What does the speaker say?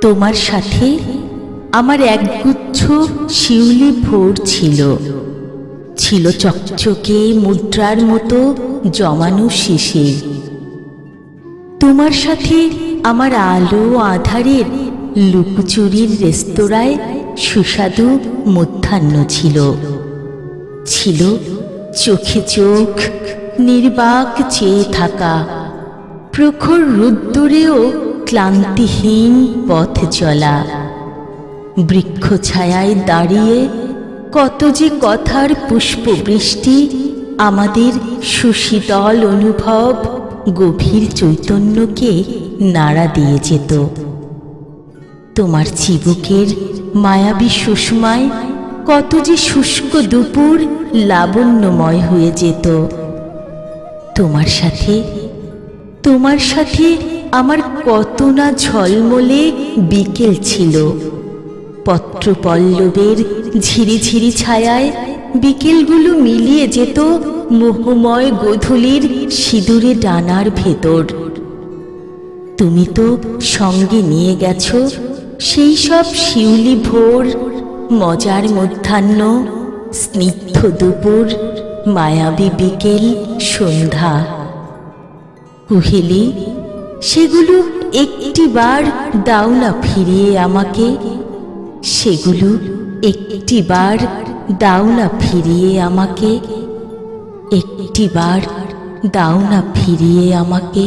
তোমার সাথে আমার একগুচ্ছ শিউলি ভোর ছিল, ছিল চকচকে মুদ্রার মতো জমানো শিশির। তোমার সাথে আমার আলো আধারের লুকোচুরির রেস্তোরাঁয় সুস্বাদু মধ্যাহ্ন ছিল। ছিল চোখে চোখ নির্বাক চেয়ে থাকা, প্রখর রোদ্দুরেও ক্লান্তিহীন পথ চলা, বৃক্ষ ছায়ায় দাঁড়িয়ে কত যে কথার পুষ্পবৃষ্টি আমাদের সুশীতল অনুভব গভীর চৈতন্যকে নাড়া দিয়ে যেত। তোমার চিবুকের মায়াবী সুষমায় কত যে শুষ্ক দুপুর লাবণ্যময় হয়ে যেত। তোমার সাথে আমার কত না ঝলমলে বিকেল ছিল। পত্রপল্লবের ঝিরিঝিরি ছায়ায় বিকেলগুলো মিলিয়ে যেত মোহময় গোধূলির সিঁদুরে ডানার ভেতর। তুমি তো সঙ্গে নিয়ে গেছো সেই সব শিউলি ভোর, মজার মধ্যাহ্ন, স্নিগ্ধ দুপুর, মায়াবী বিকেল, সন্ধ্যা। কুহেলি, সেগুলো একটিবার দাও না ফিরিয়ে আমাকে, সেগুলো একটিবার দাও না ফিরিয়ে আমাকে, একটিবার দাও না ফিরিয়ে আমাকে।